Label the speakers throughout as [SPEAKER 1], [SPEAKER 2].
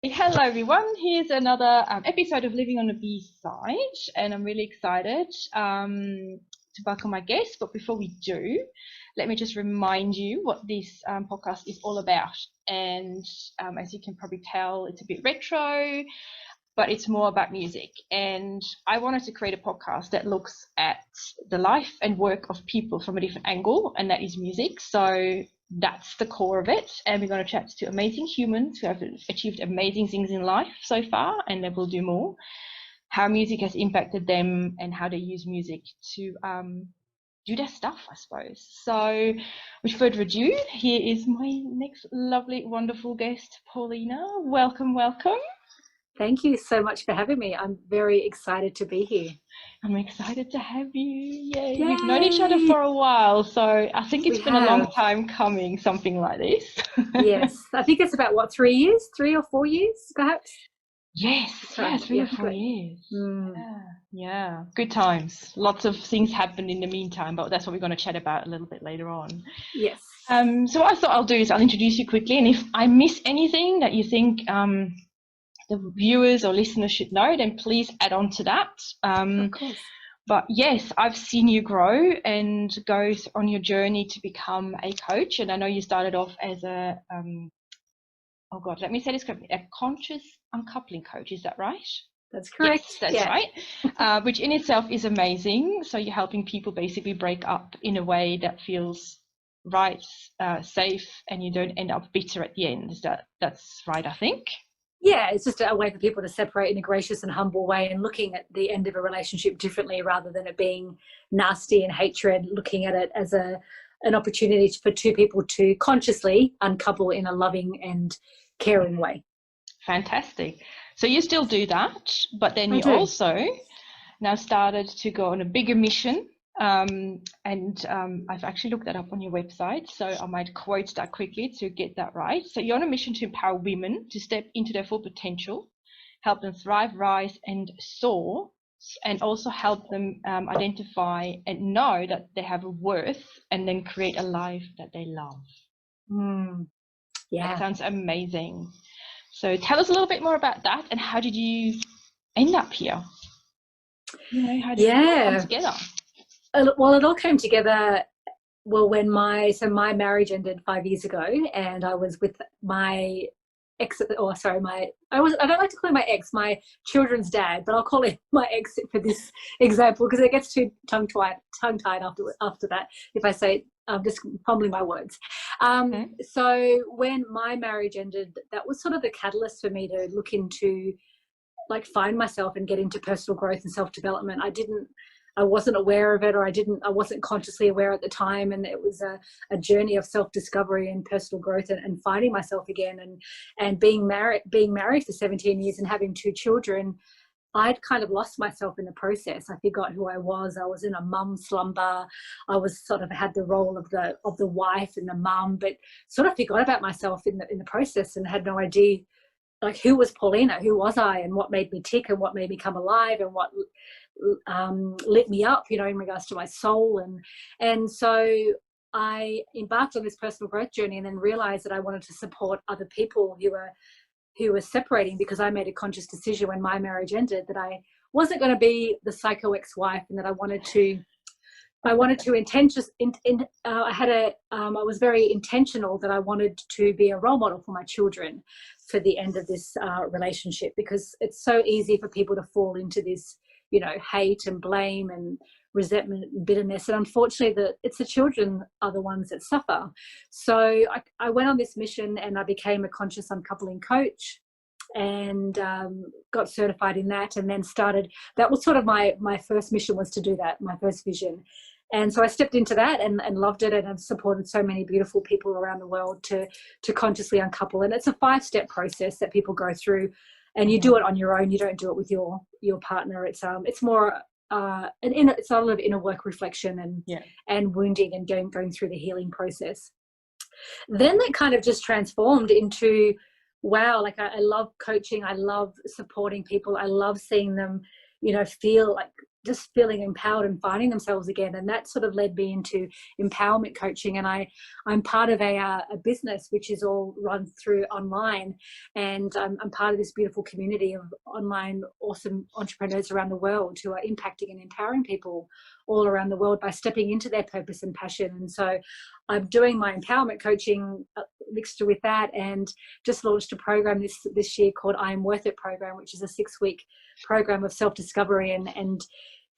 [SPEAKER 1] Hello everyone, here's another episode of Living on the B-Side, and I'm really excited to welcome my guest. But before we do, let me just remind you what this podcast is all about. And as you can probably tell, it's a bit retro, but it's more about music. And I wanted to create a podcast that looks at the life and work of people from a different angle, and that is music. So that's the core of it. And we're going to chat to amazing humans who have achieved amazing things in life so far, and they will do more, how music has impacted them and how they use music to do their stuff, I suppose. So with further ado, here is my next lovely, wonderful guest, Paulina. Welcome, welcome.
[SPEAKER 2] Thank you so much for having me. I'm very excited to be here.
[SPEAKER 1] I'm excited to have you. Yay. We've known each other for a while, so I think it's been a long time coming, something like this.
[SPEAKER 2] Yes, I think it's about, 3 years? 3 or 4 years, perhaps?
[SPEAKER 1] Yes, yeah, 3 or 4 years. Yeah, good times. Lots of things happened in the meantime, but that's what we're going to chat about a little bit later on.
[SPEAKER 2] Yes.
[SPEAKER 1] So what I thought I'll do is I'll introduce you quickly, and if I miss anything that you think the viewers or listeners should know, then please add on to that.
[SPEAKER 2] Of course.
[SPEAKER 1] But yes, I've seen you grow and go on your journey to become a coach. And I know you started off as a, let me say this correctly, a conscious uncoupling coach. Is that right?
[SPEAKER 2] That's correct.
[SPEAKER 1] Yes, that's right. Which in itself is amazing. So you're helping people basically break up in a way that feels right, safe, and you don't end up bitter at the end. That's right, I think?
[SPEAKER 2] Yeah, it's just a way for people to separate in a gracious and humble way, and looking at the end of a relationship differently rather than it being nasty and hatred, looking at it as an opportunity for two people to consciously uncouple in a loving and caring way.
[SPEAKER 1] Fantastic. So you still do that, but then you also now started to go on a bigger mission. I've actually looked that up on your website, so I might quote that quickly to get that right. So you're on a mission to empower women to step into their full potential, help them thrive, rise, and soar, and also help them identify and know that they have a worth, and then create a life that they love. Yeah, that sounds amazing. So tell us a little bit more about that, and how did you end up here? How did it all come together?
[SPEAKER 2] Well, it all came together when my marriage ended 5 years ago, and I was with my ex, I don't like to call him my ex, my children's dad, but I'll call him my ex for this example because it gets too tongue-tied after that if I say I'm just fumbling my words. So when my marriage ended, that was sort of the catalyst for me to look into, find myself and get into personal growth and self-development. I wasn't aware of it, or I wasn't consciously aware at the time. And it was a journey of self-discovery and personal growth and finding myself again, and being married for 17 years and having 2 children. I'd kind of lost myself in the process. I forgot who I was. I was in a mum slumber. I was sort of had the role of the wife and the mum, but sort of forgot about myself in the process, and had no idea who was Paulina, who was I, and what made me tick, and what made me come alive, and what lit me up, in regards to my soul. And so I embarked on this personal growth journey, and then realized that I wanted to support other people who were separating, because I made a conscious decision when my marriage ended that I wasn't going to be the psycho ex-wife, and that I was very intentional that I wanted to be a role model for my children for the end of this relationship, because it's so easy for people to fall into this, hate and blame and resentment and bitterness. And unfortunately, it's the children are the ones that suffer. So I went on this mission, and I became a conscious uncoupling coach, and got certified in that, and then that was sort of my first mission, was to do that, my first vision. And so I stepped into that and loved it, and have supported so many beautiful people around the world to consciously uncouple. And it's a 5-step process that people go through, and you do it on your own. You don't do it with your partner. It's more it's a lot of inner work, reflection, and wounding, and going through the healing process. Then that kind of just transformed into, wow, I love coaching. I love supporting people. I love seeing them, feel just feeling empowered and finding themselves again. And that sort of led me into empowerment coaching. And I'm part of a business which is all run through online, and I'm part of this beautiful community of online awesome entrepreneurs around the world who are impacting and empowering people all around the world by stepping into their purpose and passion. And so I'm doing my empowerment coaching mixed with that, and just launched a program this year called I Am Worth It program, which is a 6-week program of self-discovery and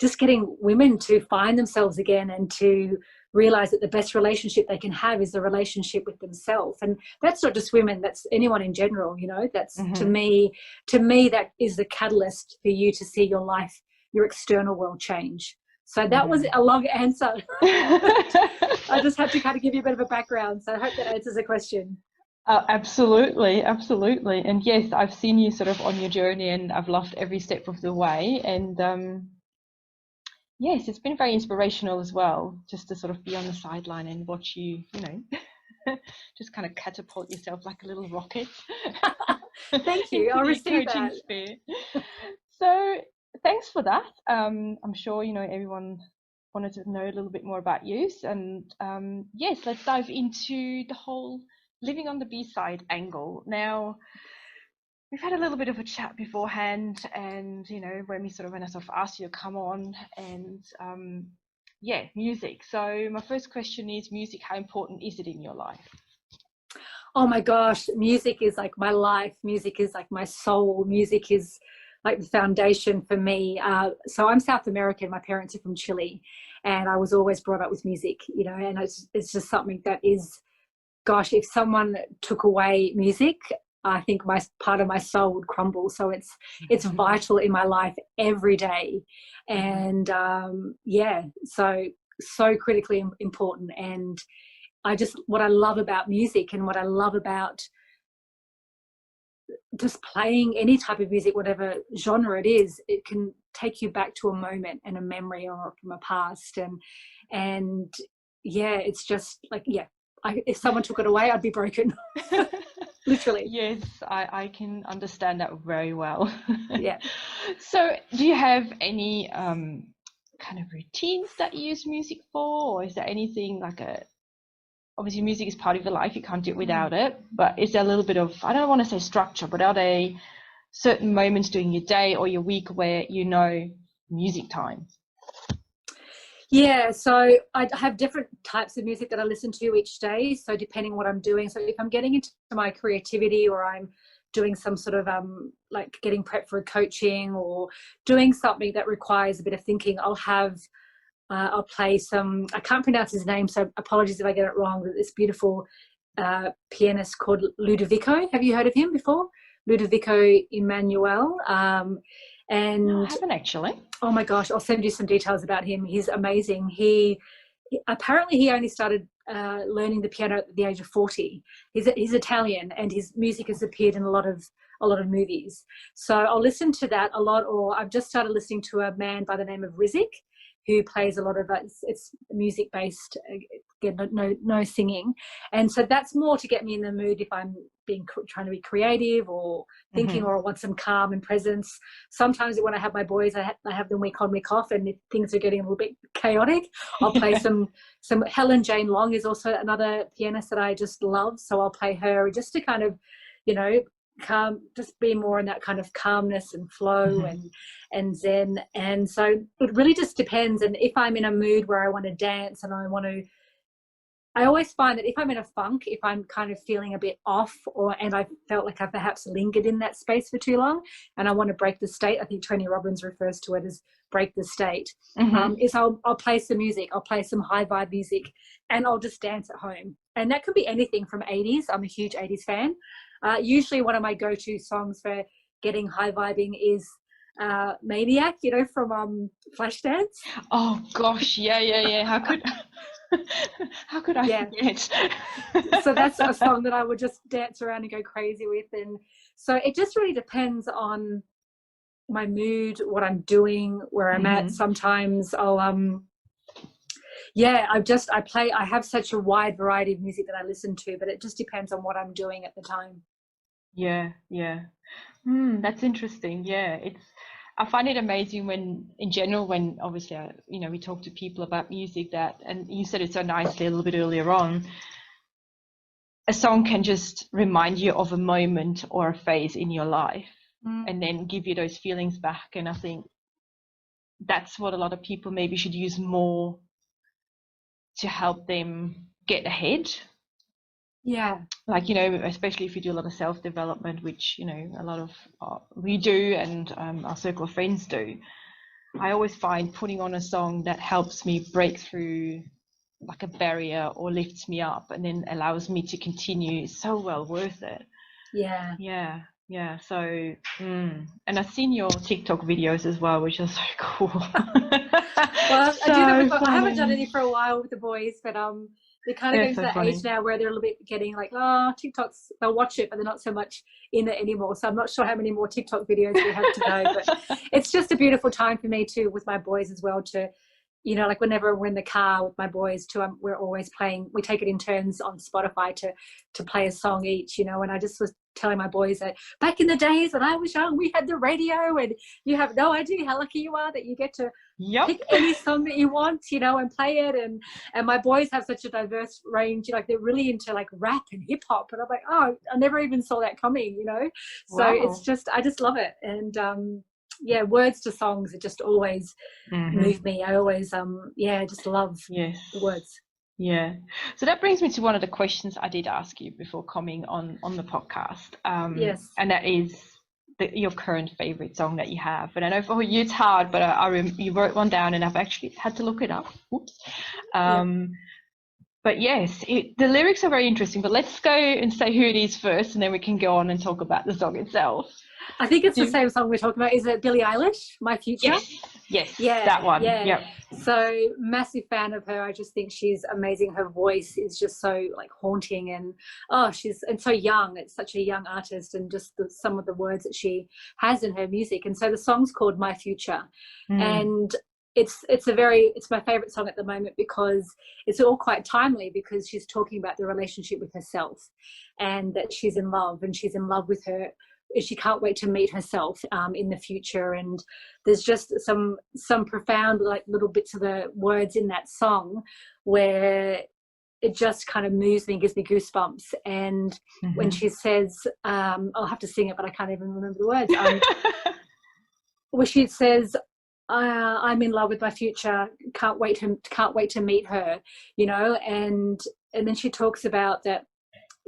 [SPEAKER 2] just getting women to find themselves again and to realize that the best relationship they can have is the relationship with themselves. And that's not just women, that's anyone in general, you know. That's to me that is the catalyst for you to see your life, your external world change. So that was a long answer. I just had to kind of give you a bit of a background, so I hope that answers the question.
[SPEAKER 1] Absolutely. And yes, I've seen you sort of on your journey, and I've loved every step of the way. And yes, it's been very inspirational as well, just to sort of be on the sideline and watch you, you know, just kind of catapult yourself like a little rocket.
[SPEAKER 2] Thank you. I'll receive that.
[SPEAKER 1] Sphere. So thanks for that. I'm sure, you know, everyone wanted to know a little bit more about you. And yes, let's dive into the whole living on the B-side angle. Now, we've had a little bit of a chat beforehand, and you know, when I sort of asked you to come on, and yeah, music. So my first question is, music, how important is it in your life?
[SPEAKER 2] Oh my gosh, music is like my life. Music is like my soul. Music is like the foundation for me. So I'm South American. My parents are from Chile, and I was always brought up with music, you know, and it's just something that is, gosh, if someone took away music, I think part of my soul would crumble. So it's vital in my life every day. And yeah, so critically important. And what I love about music, and what I love about just playing any type of music, whatever genre it is, it can take you back to a moment and a memory or from a past. And yeah, it's just like, yeah, if someone took it away, I'd be broken. Literally.
[SPEAKER 1] Yes, I can understand that very well.
[SPEAKER 2] Yeah.
[SPEAKER 1] So do you have any kind of routines that you use music for, or is there anything like obviously music is part of your life, you can't do it without it, but is there a little bit of, I don't want to say structure, but are there certain moments during your day or your week where you know music time?
[SPEAKER 2] Yeah, so I have different types of music that I listen to each day. So depending what I'm doing, so if I'm getting into my creativity, or I'm doing some sort of like getting prepped for a coaching, or doing something that requires a bit of thinking, I'll play some, I can't pronounce his name, so apologies if I get it wrong, but this beautiful pianist called Ludovico. Have you heard of him before? Ludovico Emanuel. And
[SPEAKER 1] no, I haven't actually.
[SPEAKER 2] Oh my gosh, I'll send you some details about him. He's amazing. He apparently only started learning the piano at the age of 40. He's Italian, and his music has appeared in a lot of movies. So I'll listen to that a lot. Or I've just started listening to a man by the name of Rizik, who plays a lot of it's music based, no singing, and so that's more to get me in the mood if I'm trying to be creative or thinking, or I want some calm and presence. Sometimes when I have my boys, I have them week on, week off, and if things are getting a little bit chaotic, I'll play some Helen Jane Long is also another pianist that I just love, so I'll play her just to kind of, you know, calm, just be more in that kind of calmness and flow and zen. And so it really just depends. And if I'm in a mood where I want to dance and I always find that if I'm in a funk, if I'm kind of feeling a bit off, and I felt like I perhaps lingered in that space for too long and I want to break the state, I think Tony Robbins refers to it as break the state, is I'll play some music, I'll play some high vibe music, and I'll just dance at home. And that could be anything from 80s. I'm a huge 80s fan. Usually one of my go-to songs for getting high vibing is Maniac, you know, from Flashdance.
[SPEAKER 1] Oh gosh, yeah. How could I forget?
[SPEAKER 2] So that's a song that I would just dance around and go crazy with. And so it just really depends on my mood, what I'm doing, where I'm at. Sometimes I'll I have such a wide variety of music that I listen to, but it just depends on what I'm doing at the time.
[SPEAKER 1] Yeah. That's interesting. Yeah, it's I find it amazing when, in general, when obviously, we talk to people about music and you said it so nicely a little bit earlier on, a song can just remind you of a moment or a phase in your life and then give you those feelings back. And I think that's what a lot of people maybe should use more to help them get ahead.
[SPEAKER 2] Yeah.
[SPEAKER 1] Like, especially if you do a lot of self-development, which, a lot of we do, and our circle of friends do. I always find putting on a song that helps me break through like a barrier or lifts me up and then allows me to continue is so well worth it. Yeah. So and I've seen your TikTok videos as well, which are so cool.
[SPEAKER 2] Well, I do that I haven't done any for a while with the boys, but they're kind of getting to that age now where they're a little bit getting like, TikToks, they'll watch it, but they're not so much in it anymore. So I'm not sure how many more TikTok videos we have to go, but it's just a beautiful time for me too, with my boys as well, to, like whenever we're in the car with my boys too, we're always playing, we take it in turns on Spotify to play a song each, and I just was telling my boys that back in the days when I was young, we had the radio, and you have no idea how lucky you are that you get to pick any song that you want, and play it. And my boys have such a diverse range, like they're really into like rap and hip hop, and I'm like, oh, I never even saw that coming, So it's just, I just love it. And words to songs that just always move me. I always just love the words.
[SPEAKER 1] Yeah. So that brings me to one of the questions I did ask you before coming on the podcast.
[SPEAKER 2] Yes.
[SPEAKER 1] And that is your current favorite song that you have. And I know for you it's hard, but you wrote one down and I've actually had to look it up. Oops. But yes, the lyrics are very interesting, but let's go and say who it is first, and then we can go on and talk about the song itself.
[SPEAKER 2] I think it's the same song we're talking about. Is it Billie Eilish, My Future?
[SPEAKER 1] Yes, that one.
[SPEAKER 2] Yeah. So massive fan of her. I just think she's amazing. Her voice is just so like haunting, and she's so young. It's such a young artist, and just some of the words that she has in her music. And so the song's called My Future, and it's my favorite song at the moment because it's all quite timely, because she's talking about the relationship with herself, and that she's in love, and she's in love with her. She can't wait to meet herself in the future. And there's just some profound like little bits of the words in that song where it just kind of moves me and gives me goosebumps. And when she says, I'll have to sing it, but I can't even remember the words. Where she says, I'm in love with my future, can't wait to meet her, and then she talks about that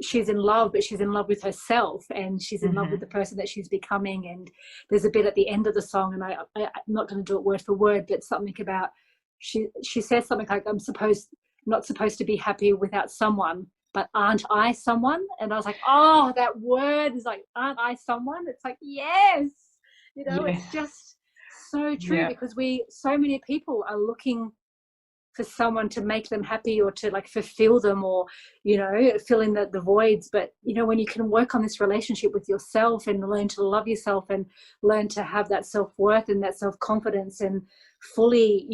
[SPEAKER 2] she's in love, but she's in love with herself, and she's in love with the person that she's becoming. And there's a bit at the end of the song, and I'm not going to do it word for word, but something about she says something like, I'm not supposed to be happy without someone, but aren't I someone? And I was like, oh, that word is like, aren't I someone? It's like, yes, it's just so true, because so many people are looking for someone to make them happy, or to like fulfill them, or fill in the voids. But when you can work on this relationship with yourself and learn to love yourself and learn to have that self-worth and that self-confidence and fully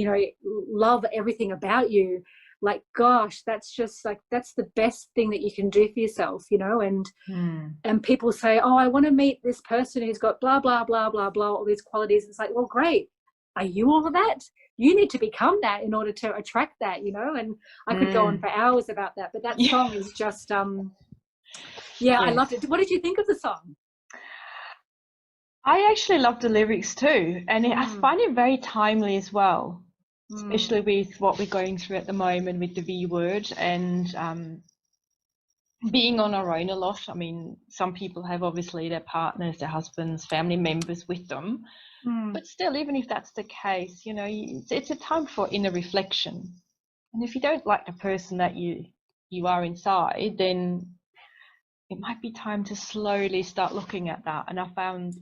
[SPEAKER 2] love everything about you, like, gosh, that's just like, that's the best thing that you can do for yourself, and people say, oh, I want to meet this person who's got blah blah blah blah blah, all these qualities. It's like, well, great, are you all of that? You need to become that in order to attract that, and I could go on for hours about that. But that song is just, I loved it. What did you think of the song?
[SPEAKER 1] I actually love the lyrics too. And I find it very timely as well, especially with what we're going through at the moment with the V word and being on our own a lot. I mean, some people have obviously their partners, their husbands, family members with them. But still, even if that's the case, it's a time for inner reflection. And if you don't like the person that you are inside, then it might be time to slowly start looking at that. And I found,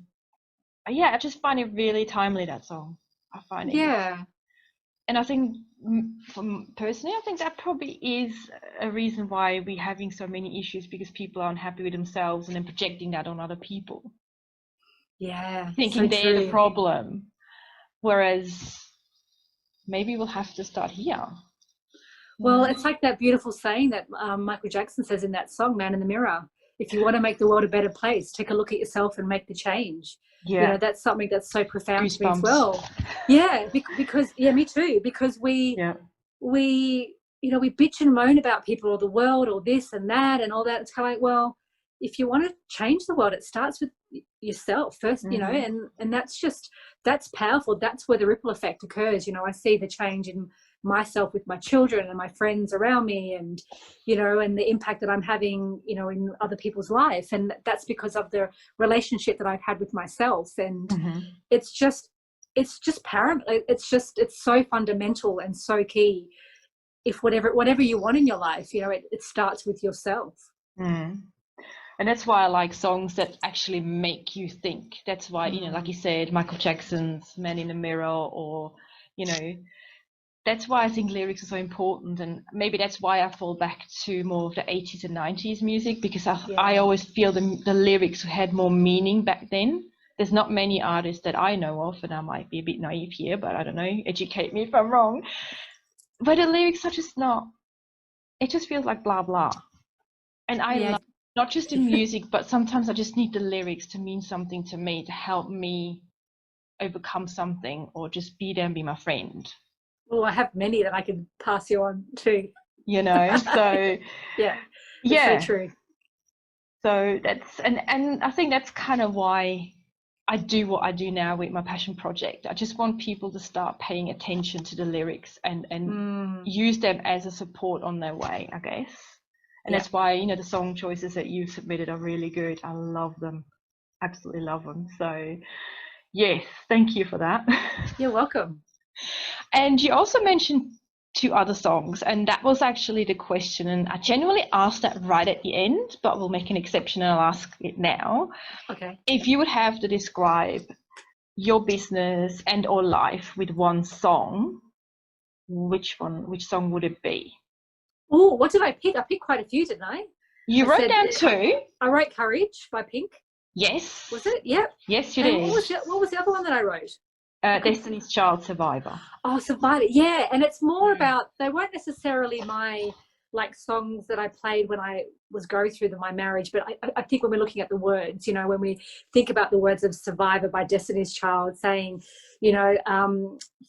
[SPEAKER 1] I just find it really timely, that song. I find it.
[SPEAKER 2] Yeah.
[SPEAKER 1] And I think, personally, I think that probably is a reason why we're having so many issues, because people aren't happy with themselves and then projecting that on other people.
[SPEAKER 2] Yeah,
[SPEAKER 1] thinking they're the problem, whereas maybe we'll have to start here.
[SPEAKER 2] Well, it's like that beautiful saying that Michael Jackson says in that song, Man in the Mirror. if you want to make the world a better place, take a look at yourself and make the change.
[SPEAKER 1] Yeah.
[SPEAKER 2] You know, that's something that's so profound to me as
[SPEAKER 1] Goosebumps.
[SPEAKER 2] well. Yeah, because me too. Because we you know, we bitch and moan about people or the world or this and that and all that. It's kind of like, well, if you want to change the world, it starts with yourself first, you know, and that's powerful. That's where the ripple effect occurs. You know, I see the change in myself with my children and my friends around me, and, you know, and the impact that I'm having, you know, in other people's life. And that's because of the relationship that I've had with myself. And it's just paramount. It's so fundamental and so key. If whatever you want in your life, you know, it starts with yourself.
[SPEAKER 1] And that's why I like songs that actually make you think. That's why, you know, like you said, Michael Jackson's Man in the Mirror, or, you know, that's why I think lyrics are so important. And maybe that's why I fall back to more of the 80s and 90s music, because I always feel the lyrics had more meaning back then. There's not many artists that I know of, and I might be a bit naive here, but I don't know, educate me if I'm wrong. But the lyrics are just not, it just feels like blah, blah. And I love not just the music, but sometimes I just need the lyrics to mean something to me, to help me overcome something, or just be there and be my friend.
[SPEAKER 2] Well, I have many that I can pass you on to.
[SPEAKER 1] You know, so
[SPEAKER 2] yeah, so true.
[SPEAKER 1] So that's, and I think that's kind of why I do what I do now with my passion project. I just want people to start paying attention to the lyrics and use them as a support on their way, I guess. And that's why, you know, the song choices that you submitted are really good. I love them. Absolutely love them. So yes, thank you for that.
[SPEAKER 2] You're welcome.
[SPEAKER 1] And you also mentioned 2 other songs, and that was actually the question. And I generally ask that right at the end, but we'll make an exception and I'll ask it now.
[SPEAKER 2] Okay.
[SPEAKER 1] If you would have to describe your business and or life with one song, which song would it be?
[SPEAKER 2] Oh, what did I pick? I picked quite a few, didn't I?
[SPEAKER 1] You wrote down 2.
[SPEAKER 2] I wrote Courage by Pink.
[SPEAKER 1] Yes.
[SPEAKER 2] Was it? Yep.
[SPEAKER 1] Yes, you did.
[SPEAKER 2] What was the other one that I wrote?
[SPEAKER 1] Destiny's Child, Survivor.
[SPEAKER 2] Oh, Survivor. Yeah, and it's more about, they weren't necessarily my like songs that I played when I was going through my marriage, but I think when we're looking at the words, you know, when we think about the words of Survivor by Destiny's Child, saying, you know,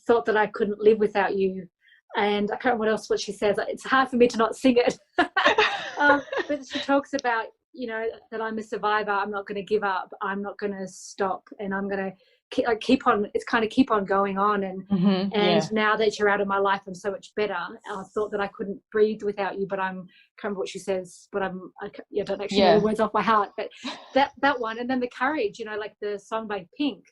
[SPEAKER 2] thought that I couldn't live without you. And I can't remember what she says. It's hard for me to not sing it. But she talks about, you know, that I'm a survivor. I'm not going to give up. I'm not going to stop. And I'm going to keep on. It's kind of keep on going on. And now that you're out of my life, I'm so much better. I thought that I couldn't breathe without you, but I can't remember what she says, but I don't actually know the words off my heart. But that one. And then the Courage, you know, like the song by Pink.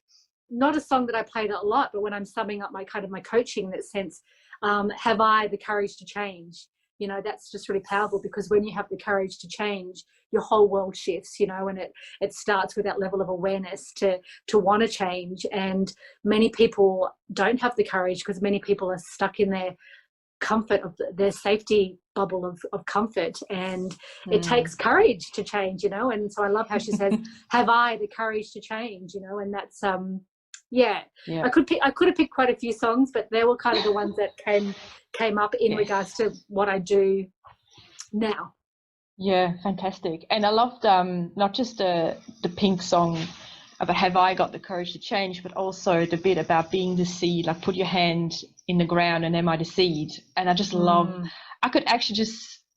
[SPEAKER 2] Not a song that I played a lot, but when I'm summing up my coaching in that sense, have I the courage to change? You know, that's just really powerful, because when you have the courage to change, your whole world shifts, you know, and it starts with that level of awareness to want to change. And many people don't have the courage, because many people are stuck in their comfort of their safety bubble of comfort, and it takes courage to change, you know. And so I love how she says, have I the courage to change, you know. And that's I could have picked quite a few songs, but they were kind of the ones that came up in regards to what I do now.
[SPEAKER 1] Yeah, fantastic. And I loved not just the Pink song about have I got the courage to change, but also the bit about being the seed, like put your hand in the ground and am I the seed. And I just love, I could actually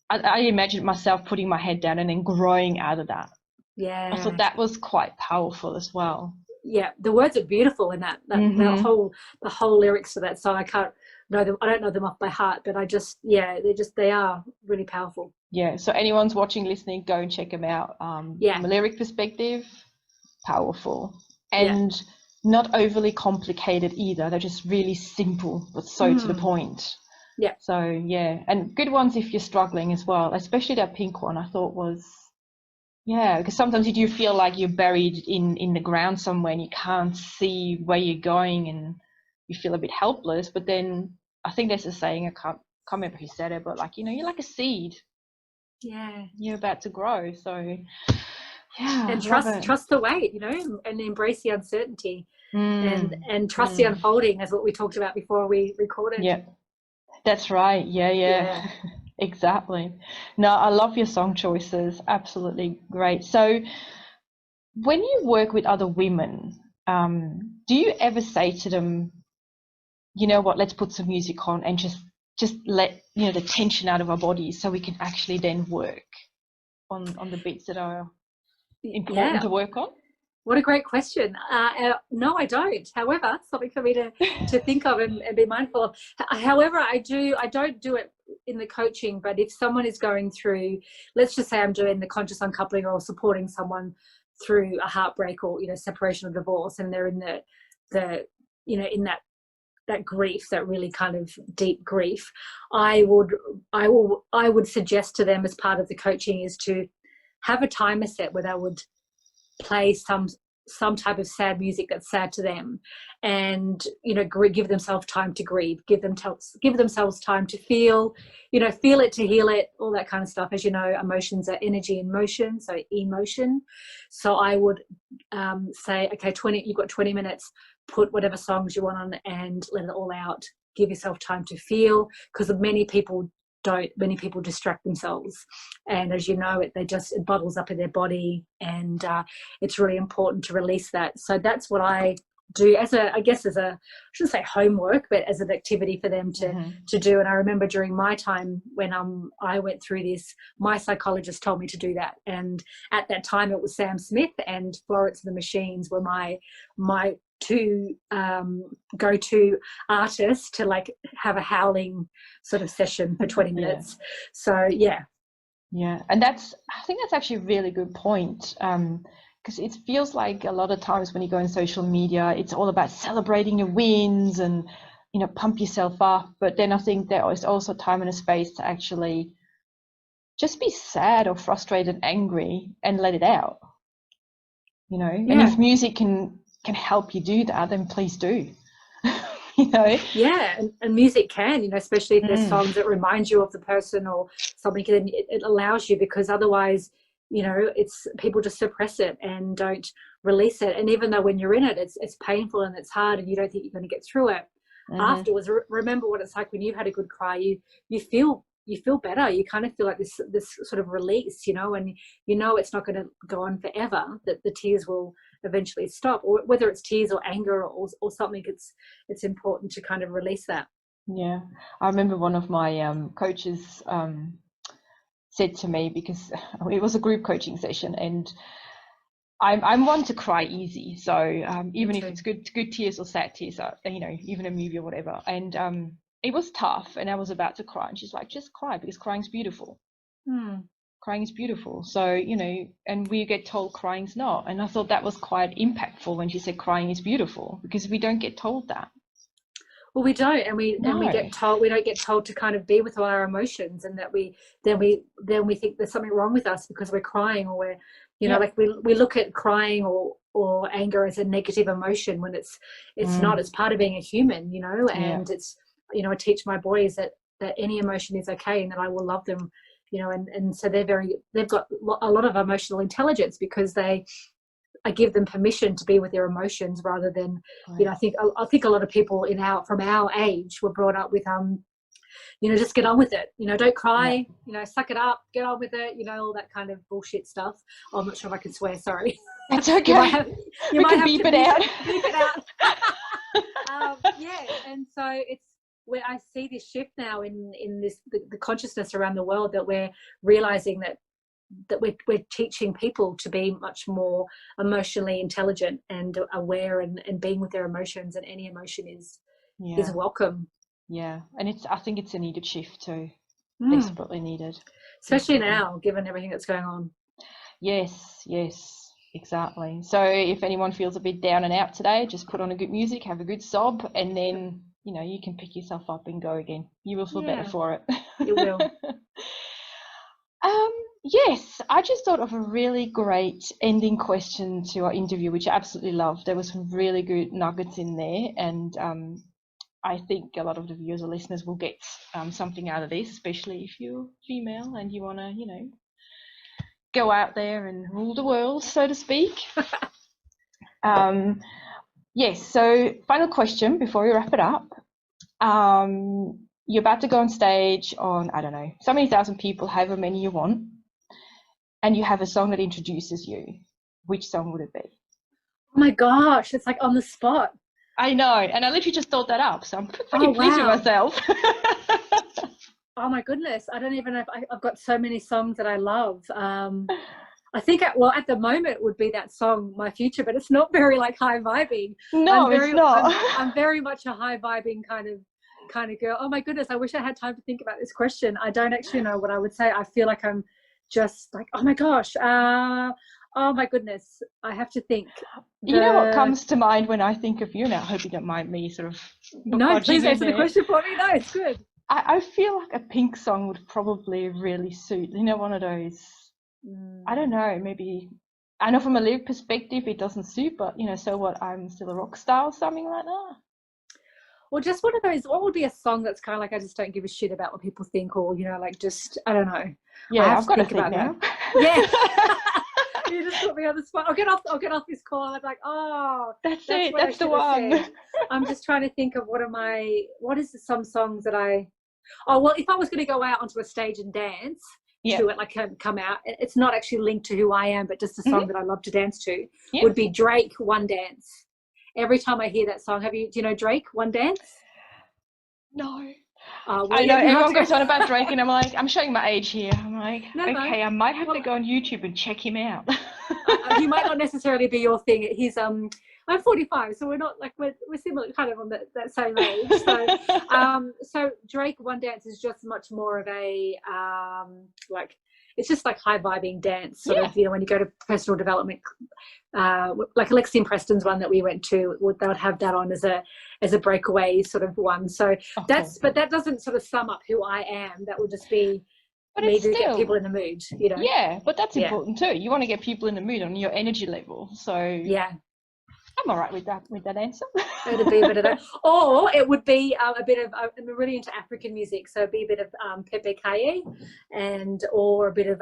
[SPEAKER 1] I imagined myself putting my head down and then growing out of that. I thought that was quite powerful as well.
[SPEAKER 2] Yeah, the words are beautiful in that the whole lyrics to that song. I can't know them. I don't know them off by heart, but they are really powerful.
[SPEAKER 1] Yeah. So anyone's watching, listening, go and check them out. From a lyric perspective, powerful and not overly complicated either. They're just really simple, but so to the point.
[SPEAKER 2] Yeah.
[SPEAKER 1] So and good ones if you're struggling as well. Especially that Pink one, I thought was. Yeah, because sometimes you do feel like you're buried in the ground somewhere and you can't see where you're going and you feel a bit helpless. But then I think there's a saying, I can't remember who said it, but like, you know, you're like a seed.
[SPEAKER 2] Yeah.
[SPEAKER 1] You're about to grow. So yeah.
[SPEAKER 2] And trust the wait, you know, and embrace the uncertainty and trust the unfolding, as what we talked about before we recorded.
[SPEAKER 1] Yeah. That's right. Yeah. Exactly. No, I love your song choices. Absolutely great. So when you work with other women, do you ever say to them, you know what, let's put some music on and just let, you know, the tension out of our bodies so we can actually then work on the bits that are important
[SPEAKER 2] Yeah.
[SPEAKER 1] to work on?
[SPEAKER 2] What a great question. No, I don't. However, something for me to think of and be mindful of. However, I don't do it in the coaching, but if someone is going through, let's just say I'm doing the conscious uncoupling or supporting someone through a heartbreak or, you know, separation or divorce, and they're in the you know, in that grief, that really kind of deep grief, I would suggest to them as part of the coaching is to have a timer set where they would play some type of sad music that's sad to them, and, you know, give themselves time to grieve, give themselves time to feel, you know, feel it to heal it, all that kind of stuff. As you know, emotions are energy in motion, so emotion. So I would say, okay, you've got 20 minutes, put whatever songs you want on and let it all out. Give yourself time to feel, because many people distract themselves, and as you know, it bottles up in their body, and it's really important to release that. So that's what I do as I shouldn't say homework, but as an activity for them to do. And I remember during my time when I went through this, my psychologist told me to do that, and at that time it was Sam Smith and Florence and the Machines were my two go-to artists to, like, have a howling sort of session for 20 minutes. Yeah. So
[SPEAKER 1] yeah, and I think that's actually a really good point, because it feels like a lot of times when you go on social media, it's all about celebrating your wins and, you know, pump yourself up. But then I think there is also time and a space to actually just be sad or frustrated and angry and let it out, you know. And if music can help you do that, then please do. You know.
[SPEAKER 2] Yeah, and music can, you know, especially if there's songs that remind you of the person or something, then it allows you, because otherwise, you know, it's people just suppress it and don't release it. And even though when you're in it, it's painful and it's hard and you don't think you're going to get through it, afterwards, remember what it's like when you've had a good cry. You feel better. You kind of feel like this sort of release, you know, and you know it's not going to go on forever, that the tears will eventually stop, or whether it's tears or anger or something, it's important to kind of release that.
[SPEAKER 1] Yeah, I remember one of my coaches said to me, because it was a group coaching session, and I'm one to cry easy, so even if it's good tears or sad tears, you know, even a movie or whatever, and it was tough and I was about to cry, and she's like, just cry, because crying's beautiful. Crying is beautiful. So, you know, and we get told crying's not. And I thought that was quite impactful when she said crying is beautiful, because we don't get told that.
[SPEAKER 2] Well, we don't, and we get told, we don't get told to kind of be with all our emotions, and that we think there's something wrong with us because we're crying, or we're, you know, like we look at crying or anger as a negative emotion, when it's not. It's part of being a human, you know. And it's, you know, I teach my boys that any emotion is okay, and that I will love them, you know, and so they've got a lot of emotional intelligence, because I give them permission to be with their emotions, rather than, you know, I think a lot of people from our age were brought up with, you know, just get on with it, you know, don't cry, you know, suck it up, get on with it, you know, all that kind of bullshit stuff. Oh, I'm not sure if I can swear, sorry.
[SPEAKER 1] It's okay. You might have beep it out.
[SPEAKER 2] Beep it out. And so it's where I see this shift now in this the consciousness around the world, that we're realizing that we're teaching people to be much more emotionally intelligent and aware, and being with their emotions, and any emotion is welcome.
[SPEAKER 1] Yeah, and I think it's a needed shift too. Desperately needed,
[SPEAKER 2] especially now, given everything that's going on.
[SPEAKER 1] Yes, exactly. So if anyone feels a bit down and out today, just put on a good music, have a good sob, and then, you know, you can pick yourself up and go again. You will feel better for it.
[SPEAKER 2] You will.
[SPEAKER 1] Yes, I just thought of a really great ending question to our interview, which I absolutely loved. There was some really good nuggets in there, and I think a lot of the viewers or listeners will get something out of this, especially if you're female and you want to, you know, go out there and rule the world, so to speak. Yes, so final question before we wrap it up. you're about to go on stage on, I don't know, so many thousand people, however many you want, and you have a song that introduces you, which song would it be?
[SPEAKER 2] Oh my gosh, it's like on the spot.
[SPEAKER 1] I know, and I literally just thought that up, so I'm pretty pleased with
[SPEAKER 2] wow.
[SPEAKER 1] myself.
[SPEAKER 2] Oh my goodness, I don't even know if I've got so many songs that I love. I think at the moment it would be that song My Future, but it's not very like high vibing.
[SPEAKER 1] No, it's not.
[SPEAKER 2] I'm very much a high vibing kind of girl. Oh my goodness, I wish I had time to think about this question. I don't actually know what I would say. I feel like I'm just like, oh my gosh, oh my goodness, I have to think.
[SPEAKER 1] You know what comes to mind when I think of you now? I hope you don't mind me sort of.
[SPEAKER 2] No, please answer the question for me. No, it's good.
[SPEAKER 1] I feel like a Pink song would probably really suit, you know, one of those, I don't know, maybe, I know from a lyric perspective it doesn't suit, but, you know, so what, I'm still a rock star or something like that.
[SPEAKER 2] Well, just one of those, what would be a song that's kind of like, I just don't give a shit about what people think, or, you know, like just, I don't know.
[SPEAKER 1] Yeah, I've got to think about now.
[SPEAKER 2] Yeah. You just put me on the spot. I'll get off this call and I'm like, oh,
[SPEAKER 1] that's it, that's the one.
[SPEAKER 2] I'm just trying to think of what is some songs that well, if I was going to go out onto a stage and dance to it, like come out, it's not actually linked to who I am, but just a song that I love to dance to, would be Drake, One Dance. Every time I hear that song, do you know Drake, One Dance?
[SPEAKER 1] No.
[SPEAKER 2] Well,
[SPEAKER 1] I know everyone goes on about Drake, and I'm like, I'm showing my age here. I'm like, okay, I might have to go on YouTube and check him out.
[SPEAKER 2] He might not necessarily be your thing. He's I'm 45, so we're not like we're similar, kind of on that same age. So so Drake, One Dance is just much more of a like, it's just like high vibing dance sort of, you know, when you go to professional development, like Lexi Preston's one that we went to, they would have that on as a breakaway sort of one. So but that doesn't sort of sum up who I am. That would just be me to get people in the mood, you know.
[SPEAKER 1] Yeah, but that's important too. You want to get people in the mood on your energy level. So
[SPEAKER 2] yeah,
[SPEAKER 1] I'm all right with that answer.
[SPEAKER 2] It'd be a bit of that, or it would be a bit of. I'm really into African music, so it'd be a bit of Pepe Kaye, or a bit of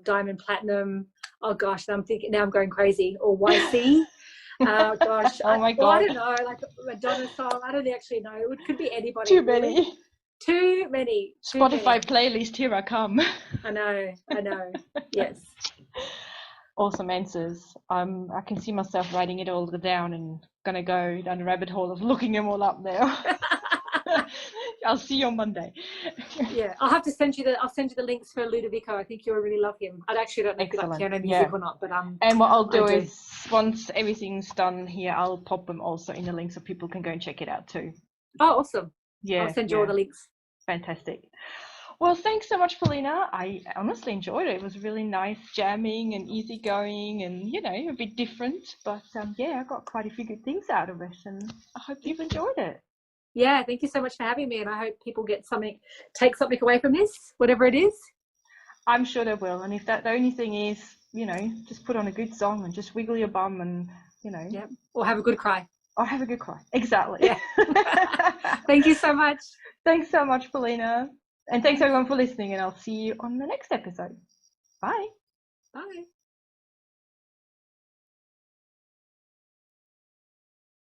[SPEAKER 2] Diamond Platinum. Oh gosh, I'm going crazy. Or YC. Gosh.
[SPEAKER 1] Oh my God.
[SPEAKER 2] Well, I don't know, like Madonna song. I don't actually know. It could be anybody.
[SPEAKER 1] Too many.
[SPEAKER 2] Too many.
[SPEAKER 1] Spotify playlist, here I come.
[SPEAKER 2] I know. Yes.
[SPEAKER 1] Awesome answers. I can see myself writing it all down and gonna go down the rabbit hole of looking them all up now. I'll see you on Monday.
[SPEAKER 2] Yeah, I'll send you the links for Ludovico. I think you'll really love him. I actually don't know if you like piano music or not, but
[SPEAKER 1] and what I'll do is once everything's done here, I'll pop them also in the link so people can go and check it out too.
[SPEAKER 2] Oh, awesome.
[SPEAKER 1] Yeah,
[SPEAKER 2] I'll send you all the links.
[SPEAKER 1] Fantastic. Well, thanks so much, Paulina. I honestly enjoyed it. It was really nice jamming and easygoing and, you know, a bit different. But, I got quite a few good things out of it, and I hope you've enjoyed it.
[SPEAKER 2] Yeah, thank you so much for having me, and I hope people take something away from this, whatever it is.
[SPEAKER 1] I'm sure they will. And if the only thing is, you know, just put on a good song and just wiggle your bum and, you know.
[SPEAKER 2] Yeah, or have a good cry.
[SPEAKER 1] Or have a good cry. Exactly.
[SPEAKER 2] Yeah. Thank you so much.
[SPEAKER 1] Thanks so much, Paulina. And thanks everyone for listening, and I'll see you on the next episode. Bye.
[SPEAKER 2] Bye.